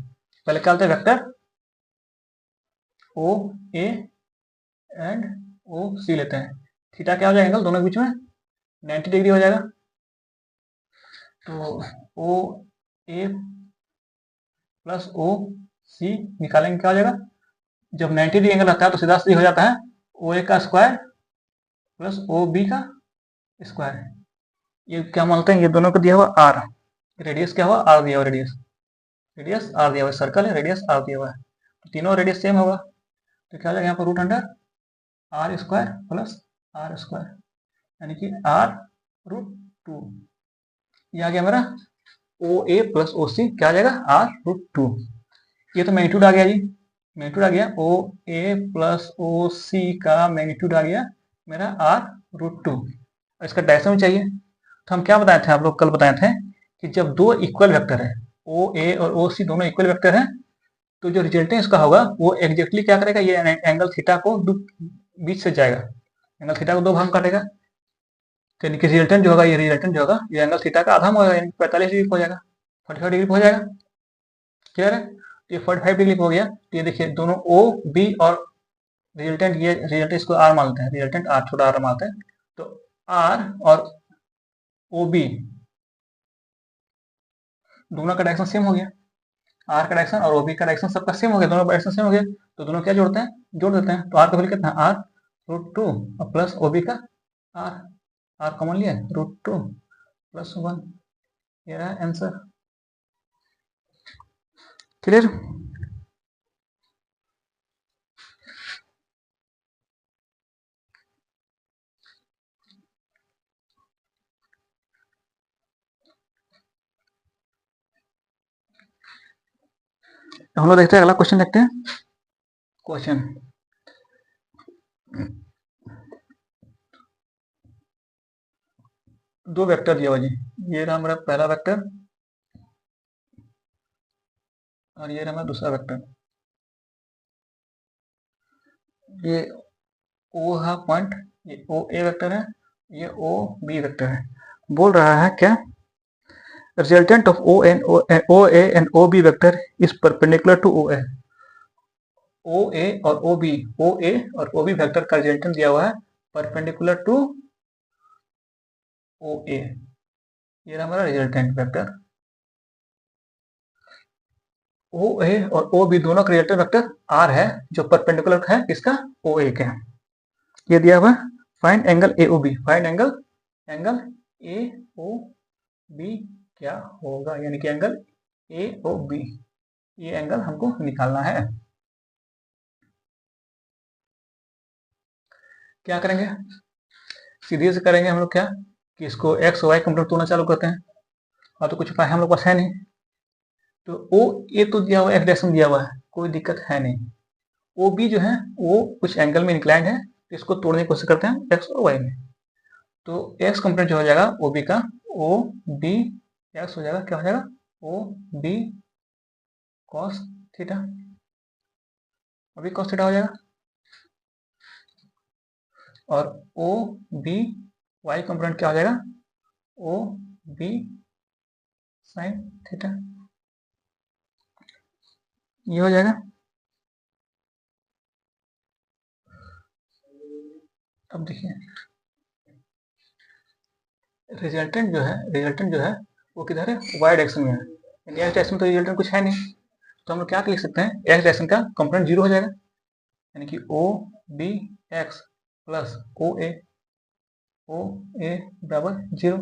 S1: पहले क्या होता है vector O A and O सी लेते हैं। थीटा क्या हो जाएगा एंगल दोनों के बीच में 90 डिग्री हो जाएगा। तो ओ ए प्लस ओ सी निकालेंगे, क्या हो जाएगा, जब 90 डिग्री एंगल रहता है तो सीधा सीधी हो जाता है ओ ए का स्क्वायर प्लस ओ बी का स्क्वायर। ये क्या मानते हैं, ये दोनों को दिया हुआ आर, रेडियस क्या हुआ आर दिया हुआ, रेडियस रेडियस आर दिया हुआ, सर्कल है रेडियस आर दिया हुआ है, तो तीनों रेडियस सेम होगा, तो क्या हो जाएगा यहाँ पर root under R square plus R square, यानी कि आर रूट टू। ये आ गया मेरा ओ ए प्लस ओ सी, क्या आ जाएगा आर रूट टू। ये तो मैग्नीट्यूड आ गया जी, मैग्नीट्यूड आ गया ओ ए प्लस ओ सी का मैग्नीट्यूड आ गया मेरा आर रूट टू। इसका डायरेक्शन भी चाहिए, तो हम क्या बताए थे, आप लोग कल बताए थे कि जब दो इक्वल वेक्टर है, ओ ए और ओ सी दोनों इक्वल वेक्टर है, तो जो रिजल्टेंट इसका होगा वो एग्जैक्टली क्या करेगा, ये एंगल थीटा को बीच से जाएगा, एंगल थीटा को दो भाग काटेगा, तो यानी कि रिजल्टेंट जो होगा, ये रिजल्टेंट जो होगा ये एंगल थीटा का आधा होगा, यानी 45 डिग्री हो जाएगा, 45 डिग्री हो जाएगा, क्लियर है। तो ये 45 डिग्री हो गया, तो ये देखिए दोनों ओ बी और रिजल्टेंट, ये रिजल्टेंट इसको आर मानते हैं, रिजल्टेंट आर छोटा आर मानते हैं, तो आर और ओ बी दोनों का डायरेक्शन सेम हो गया, आर का डायरेक्शन और ओ बी का डायरेक्शन सबका सेम हो गया, दोनों का डायरेक्शन सेम हो गया, तो दोनों क्या जोड़ते हैं, जोड़ देते हैं, तो आर का वैल्यू कितना है आर रूट टू और प्लस ओ बी का आर, आर कॉमन लिया रूट टू प्लस वन, ये रहा आंसर, क्लियर। हम लोग देखते हैं अगला क्वेश्चन, देखते हैं क्वेश्चन। दो वेक्टर दिया हुआ जी, ये रहा हमारा पहला वेक्टर और ये रहा हमारा दूसरा वेक्टर, ये ओ है पॉइंट, ये ओ ए वेक्टर है, ये ओ बी वेक्टर है। बोल रहा है क्या, resultant of O A and O B vector is perpendicular to O A. O A और ओ बी, ओ ए और ओ बी वेक्टर का रिजल्टेंट दिया हुआ है परपेंडिकुलर टू ओ ए, ये रहा हमारा रिजल्टेंट वेक्टर। ओ ए और ओ बी दोनों का रिजल्टेंट वेक्टर आर है, जो परपेंडिकुलर है किसका, ओ ए के। ये दिया हुआ find angle A O B, find angle angle A O B क्या होगा, यानी कि एंगल ए ओ बी, ये एंगल हमको निकालना है। क्या करेंगे, सीधे से करेंगे हम लोग, क्या कि इसको एक्स वाई कंप्यूटर तोड़ना चालू करते हैं, और तो कुछ उपाय हम लोग पास है नहीं, तो ओ ए तो दिया हुआ है, एक्स डायरेक्शन दिया हुआ है, कोई दिक्कत है नहीं। ओ बी जो है वो कुछ एंगल में इंक्लाइंड है, तो इसको तोड़ने की कोशिश करते हैं एक्स और वाई में। तो एक्स कंपोनेंट जो हो जाएगा ओ बी का, ओ बी एक्स हो जाएगा, क्या हो जाएगा ओ बी कॉस थीटा, अभी कॉस थीटा हो जाएगा, और ओ बी y कंपोनेंट क्या हो जाएगा, ओ बी साइन थीटा, ये हो जाएगा। अब देखिए रिजल्टेंट जो है वो किधर है, y डायरेक्शन में है, यानी x डायरेक्शन में तो रिजल्टेंट कुछ है नहीं, तो हम लोग क्या लिख सकते हैं, x डायरेक्शन का कंपोनेंट जीरो हो जाएगा, यानी कि O B X plus O A बराबर जीरो,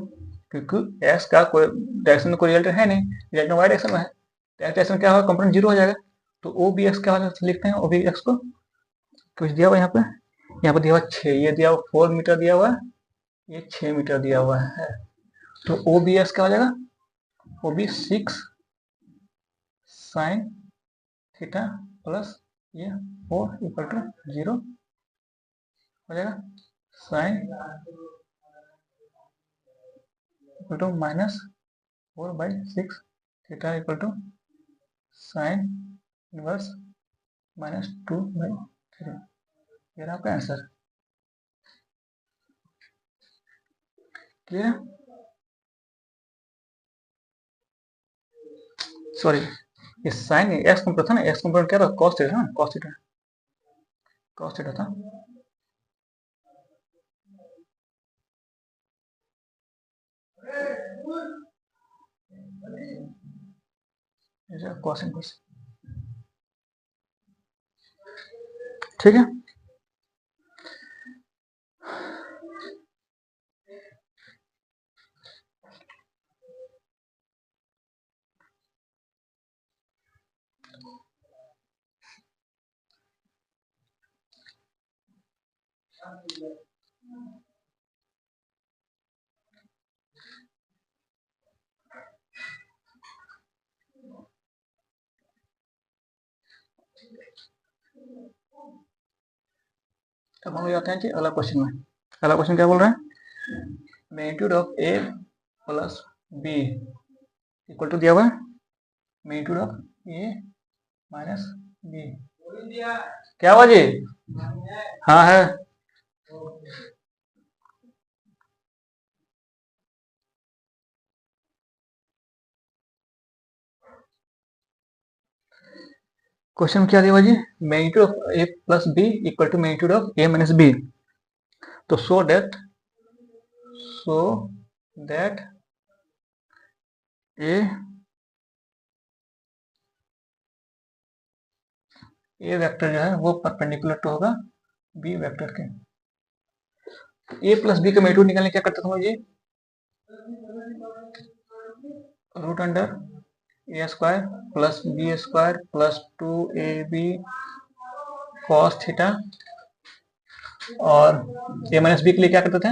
S1: क्योंकि x का कोई डायरेक्शन में कोई रिजल्टेंट है नहीं, रिजल्टेंट y डायरेक्शन में है, तो x डायरेक्शन क्या होगा, कंपोनेंट जीरो हो जाएगा। तो ओ बी एक्स क्या होगा, लिखते हैं ओ बी एक्स को, कुछ दिया हुआ यहाँ पर दिया हुआ 6, ये दिया हुआ 4 मीटर दिया हुआ है, ये 6 मीटर दिया हुआ है, तो ओ बी एक्स क्या हो जाएगा, O B 6 sine theta plus ये 4 इक्वल टू 0 हो जाएगा, sine equal to minus 4/6 theta equal to sine inverse -2/3, ये आपका आंसर। क्लियर, सॉरी ये साइन एक्स कंपोनेंट था ना, एक्स कंपोनेंट क्या था, कॉस थीटा ना, कॉस थीटा था। कॉस इनवर्स, ठीक है। अब हम लोग जाते हैं कि अगला क्वेश्चन में। अगला क्वेश्चन क्या बोल रहा है, magnitude of A plus B equal to दिया हुआ है magnitude of A minus B, क्या हुआ जी, हाँ है, क्वेश्चन क्या दिया हुआ जी, magnitude of A plus B equal to magnitude of A minus B, तो सो दैट ए वेक्टर जो है वो परपेंडिकुलर टू होगा बी वेक्टर के। ए प्लस बी का मैग्नीट्यूड निकालने क्या करते थे ये, root under A square plus B square plus 2ab cos theta, और ए माइनस बी के लिए क्या करते थे,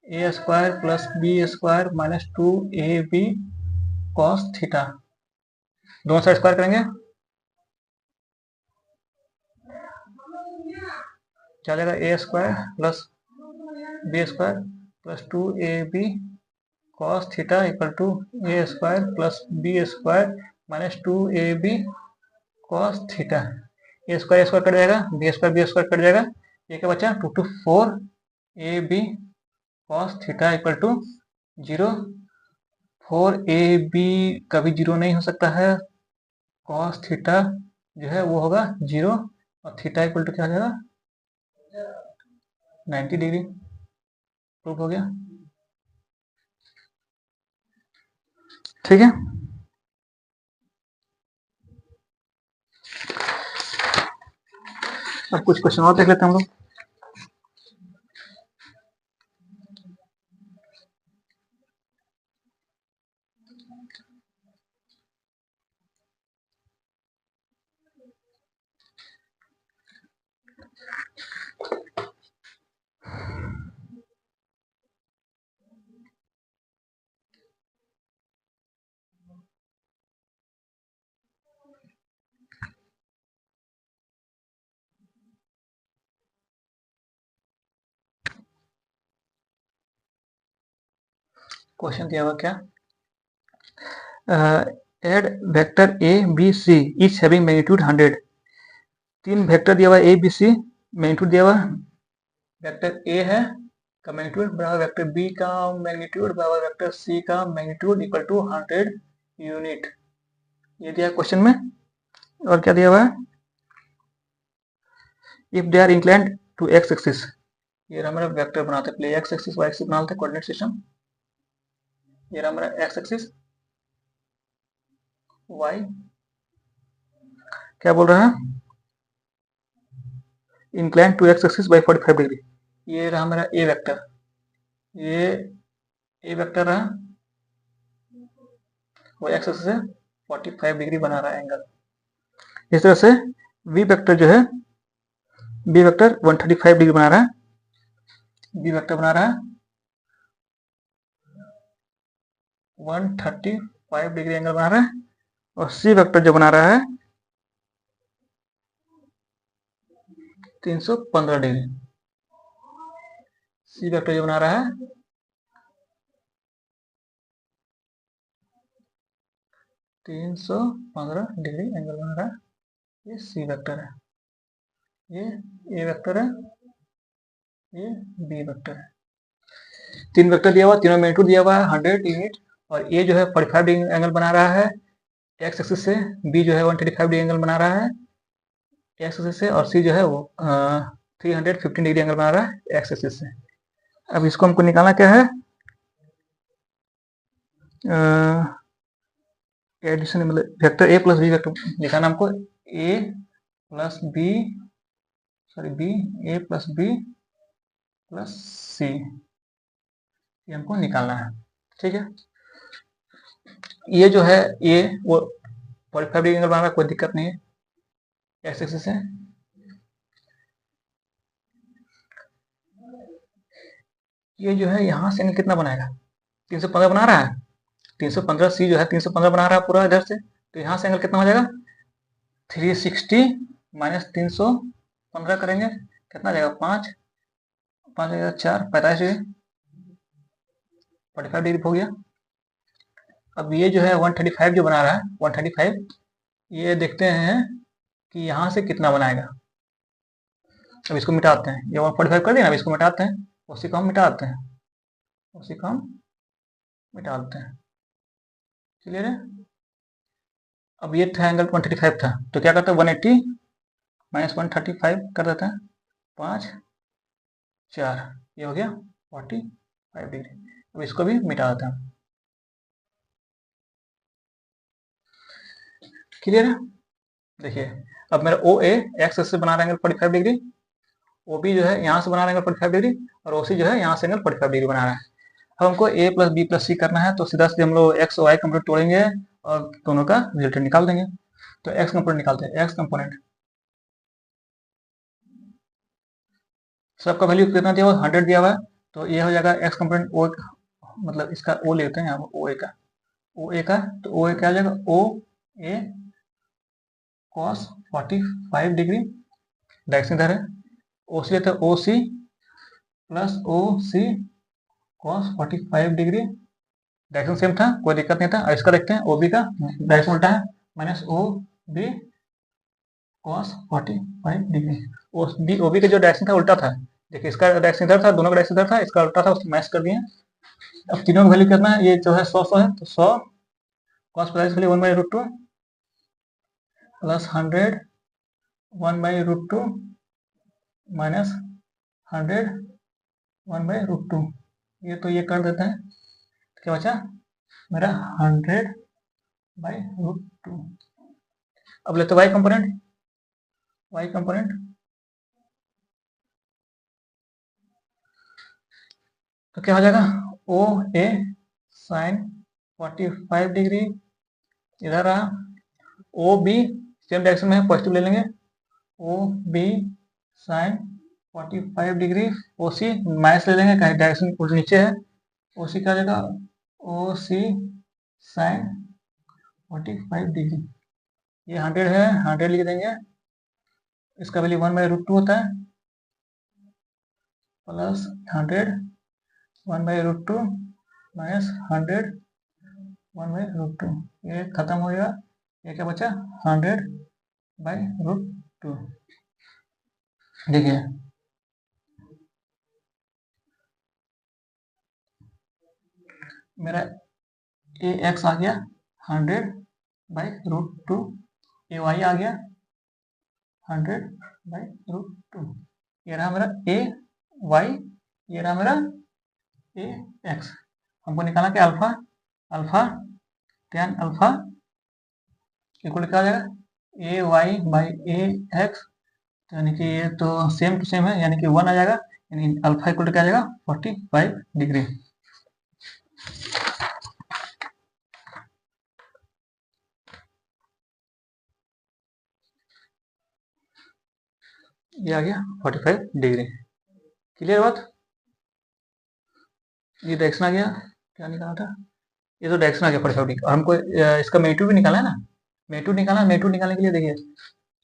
S1: A square plus B square minus 2ab cos theta, दोनों साइड स्क्वायर करेंगे, क्या जाएगा, A square plus B square plus 2ab cos theta equal to A square plus B square minus 2ab cos theta, A square cut जाएगा, B square cut जाएगा, ये क्या बचा 2 to 4ab cos theta equal to 0, 4ab कभी 0 नहीं हो सकता है, कॉस थीटा जो है वो होगा 0, और थीटा इक्वल टू क्या हो जाएगा 90 डिग्री, प्रूफ हो गया, ठीक है। अब कुछ क्वेश्चन और देख लेते हैं हम लोग। क्वेश्चन दिया हुआ क्या, add vector A B C each having magnitude 100, तीन वेक्टर दिया हुआ ए बी सी, मैग्नीट्यूड दिया हुआ वेक्टर ए है का मैग्नीट्यूड बराबर वेक्टर बी का मैग्नीट्यूड बराबर वेक्टर सी का मैग्नीट्यूड इक्वल टू 100 यूनिट। ये दिया क्वेश्चन में। और क्या दिया हुआ है, if they are inclined to X axis, ये हमारा वेक्टर बनाते हैं, पहले एक्स एक्सिस वाई एक्सिस बनाते हैं कोऑर्डिनेट सिस्टम। ये हमारा एक्स एक्सिस, वाई क्या बोल रहा है, incline to X axis by 45 degree. ये रहा हमारा ए वेक्टर, ये ए वेक्टर रहा, वो एक्स एक्सिस से 45 डिग्री बना रहा है एंगल। इस तरह से वी वेक्टर जो है, बी वेक्टर 135 डिग्री बना रहा है, बी वेक्टर बना रहा है 135 डिग्री एंगल बना रहा है, और सी वेक्टर जो बना रहा है 315 डिग्री। सी वेक्टर जो बना रहा है 315 डिग्री एंगल बना रहा है, ये सी वेक्टर है, ये ए वेक्टर है, ये बी वेक्टर है। तीन वेक्टर दिया हुआ, तीनों मैग्नीट्यूड दिया हुआ है 100 यूनिट, और ए जो है 45 डिग्री एंगल बना रहा है एक्स एक्सिस से, बी जो है 135 डिग्री एंगल बना रहा है एक्स एक्सिस से, और सी जो है वो 315 डिग्री एंगल बना रहा है एक्स एक्सिस से। अब इसको हमको निकालना क्या है, एडिशन मतलब vector A plus B vector निकालना हमको, A plus B sorry B, A plus B plus C, ये हमको निकालना है। ठीक है, ये जो है ये वो 45 डिग्री एंगल बना रहा है, कोई दिक्कत नहीं है एक्स एक्सिस से। ये जो है यहाँ से एंगल कितना बनाएगा, 315 बना रहा है, 315 सी जो है 315 बना रहा है पूरा इधर से, तो यहाँ से एंगल कितना हो जाएगा 360 माइनस 315 करेंगे कितना जाएगा 5 5 4 45 डिग्री, 45 डिग्री हो गया। अब ये जो है 135 जो बना रहा है 135, ये देखते हैं कि यहाँ से कितना बनाएगा। अब इसको मिटाते हैं, ये 145 कर दिया ना, अब इसको मिटाते हैं, उसी को हम मिटाते हैं, उसी को हम मिटा देते हैं। क्लियर है। अब ये था एंगल 135 था, तो क्या करते हैं 180 माइनस 135 कर देते हैं, 5 4, ये हो गया 45 डिग्री। अब इसको भी मिटा देते हैं। क्लियर है। देखिए अब मेरा ओ ए एक्स से बना रहा है एंगल 45 डिग्री, ओ बी जो है यहाँ से बना रहा है एंगल 45 डिग्री, और ओ सी जो है यहाँ से एंगल 45 डिग्री बना रहा है। अब हमको ए प्लस बी प्लस सी करना है, तो सीधा सीधे हम लोग एक्स और वाई कंपोनेंट तोड़ेंगे और दोनों का रिजल्ट निकाल देंगे। तो एक्स कंपोनेंट निकालते हैं, एक्स कंपोनेंट सबका वैल्यू कितना दिया हुआ 100 दिया हुआ है, तो ये हो जाएगा एक्स कंपोनेंट ओ, मतलब इसका ओ लेते हैं यहाँ ओ ए का, ओ ए का, तो ओ ए क्या आ जाएगा ओ ए कॉस 45 डिग्री, डायरेक्शन इधर है, ओ सी लेते हैं ओ सी प्लस ओ सी कॉस 45 डिग्री, डायरेक्शन सेम था, कोई दिक्कत नहीं था। और इसका देखते हैं ओ बी का डायरेक्शन उल्टा है, minus O B cos 45 degree. O B का जो डायरेक्शन था उल्टा था, देखिए इसका डायरेक्शन इधर था, दोनों का डायरेक्शन इधर था, इसका उल्टा था, उसको मैच कर दिए। अब तीनों की वैल्यू कितना है, ये जो है 100 है, तो 100 कॉस 45 वैल्यू 1/√2 प्लस 100 1/√2 माइनस 100 1/√2, ये तो ये कर देते हैं, क्या बचा मेरा 100/√2। अब लेते वाई कंपोनेंट, वाई कंपोनेंट तो क्या हो जाएगा ओ ए साइन 45 डिग्री, इधर रहा ओ बी सेम डायरेक्शन में है, पॉजिटिव ले लेंगे, ओ बी साइन 45 डिग्री, ओ सी माइनस ले लेंगे कहीं डायरेक्शन उल्टा नीचे है, ओ सी क्या हो जाएगा ओ सी साइन 45 डिग्री, ये 100 है 100 लिख देंगे, इसका वैल्यू 1/√2 होता है, प्लस 100 1/√2 माइनस 100 1/√2, ये खत्म हो गया, ये क्या बचा 100/√2। देखिए मेरा ए एक्स आ गया 100/√2, ए वाई आ गया 100/√2। ये रहा मेरा ए वाई, ये रहा मेरा ए एक्स। हमको निकालना क्या, alpha, alpha tan alpha equal क्या हो जाएगा, A Y by A x, यानी कि ये तो सेम टू सेम है, यानी कि 1 आ जाएगा, यानी अल्फा इक्वल क्या आ जाएगा 45 डिग्री। ये आ गया 45 डिग्री। क्लियर बात। ये डायरेक्शन आ गया, क्या निकाला था, ये तो डायरेक्शन आ गया 45 डिग्री। और हमको इसका मेग्नीट्यूड भी निकाला है ना, मेग्नीट्यूड निकालना, मेग्नीट्यूड निकालने के लिए देखिए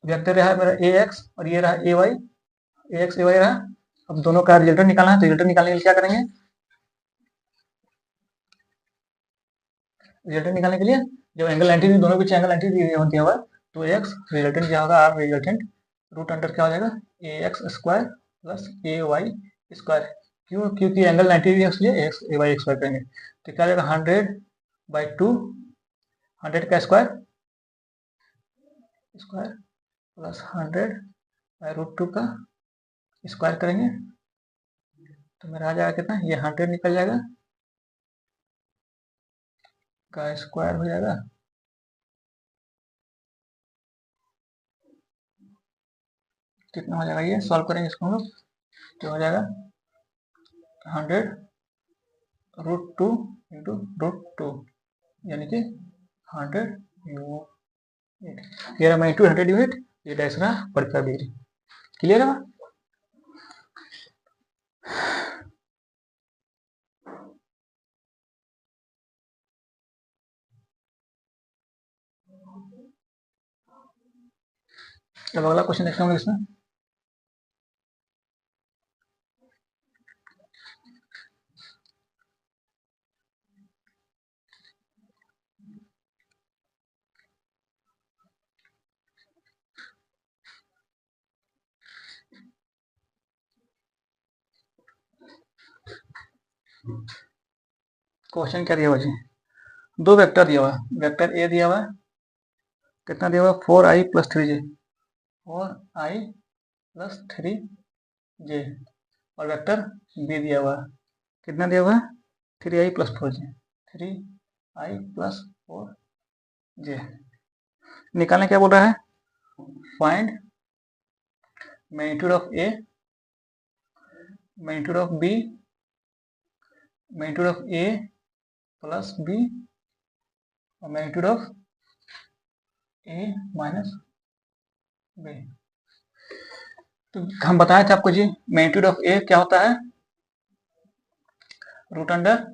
S1: वेक्टर रहा मेरा ए एक्स और ये रहा ए Y, A X A Y रहा। अब दोनों का रिजल्टेंट निकालना है, तो रिजल्टेंट निकालने के लिए क्या करेंगे, रिजल्टेंट निकालने के लिए जब एंगल 90 दोनों के एंगल 90 दिया हुआ है, तो एक्स रिजल्टेंट क्या होगा, आर रिजल्टेंट रूट अंडर क्या हो जाएगा, ए x square plus A Y square. क्यों, क्योंकि एंगल 90 है इसलिए एक्स ए वाई स्क्वायर करेंगे, तो क्या हो जाएगा 100/2, 100 का स्क्वायर स्क्वायर प्लस 100/√2 का स्क्वायर करेंगे, तो मेरा आ जाएगा कितना, ये 100 निकल जाएगा का स्क्वायर हो जाएगा, कितना हो जाएगा, ये सॉल्व करेंगे इसको हम लोग, तो हो जाएगा 100√2 इंटू √2, यानी कि 100 यूनिट। ये रहा मैं इंटू 100 यूनिट, ये डैश रहा 45 डिग्री। क्लियर है। अब अगला क्वेश्चन देखते हैं इसमें। क्वेश्चन क्या दिया हुआ जी, दो वेक्टर दिया हुआ है, वेक्टर ए दिया हुआ है, कितना दिया हुआ है 4i + 3j, 4i + 3j, और वेक्टर बी दिया हुआ है, कितना दिया हुआ है 3i + 4j, 3i + 4j। निकालने क्या बोल रहा है, find magnitude of A, magnitude of B, magnitude of A plus B और magnitude of A minus B. तो हम बताए थे आपको जी, मैग्नीट्यूड ऑफ ए क्या होता है, root under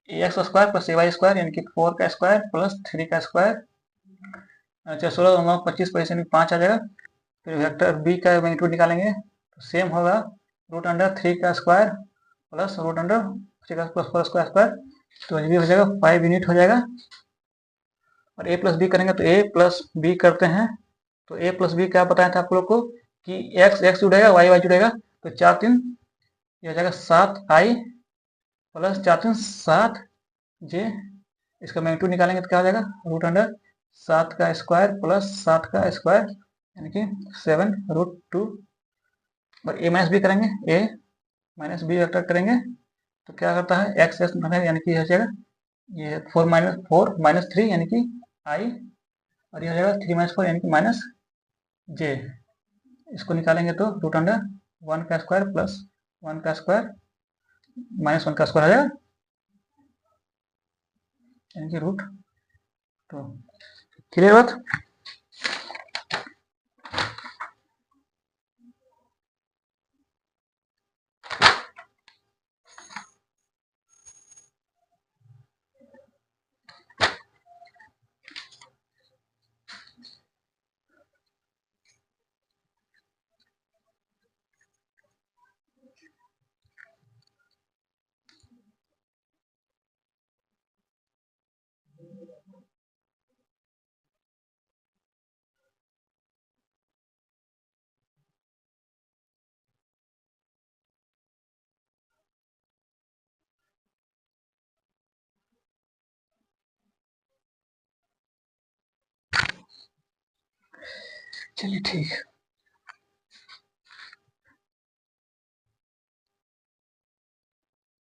S1: A x square plus A Y square, यानी कि 4 का स्क्वायर प्लस 3 का स्क्वायर। अच्छा 16 9 25 25 यानी 5 आ जाएगा। फिर वेक्टर बी का मैग्नीट्यूड निकालेंगे, तो सेम होगा रूट अंडर 3 का स्क्वायर प्लस रूट अंडर 3 का प्लस 4 स्क्वायर स्क्वायर, तो ये भी हो जाएगा 5 यूनिट हो जाएगा। और ए प्लस बी करेंगे, तो ए प्लस बी करते हैं, तो ए प्लस बी क्या बताया था आप लोग को कि एक्स एक्स जुड़ेगा वाई वाई जुड़ेगा, तो 4 3 ये हो जाएगा 7i प्लस 4 3 7j। इसका मैग्नीट्यूड निकालेंगे तो क्या हो जाएगा, रूट अंडर 7 का स्क्वायर प्लस 7 का स्क्वायर, यानी कि 7√2। और ए माइनस बी करेंगे, ए माइनस बी वेक्टर करेंगे, तो क्या करता है एक्स एक्स बनेगा, यानी कि हो जाएगा ये 4 - 3 यानी कि i, और ये हो जाएगा 3 - 4 यानी कि -j। इसको निकालेंगे तो रूट अंडर 1 का स्क्वायर प्लस 1 का स्क्वायर -1 का स्क्वायर आ जाएगा, यानी कि √2। क्लियर बात। चलिए ठीक है।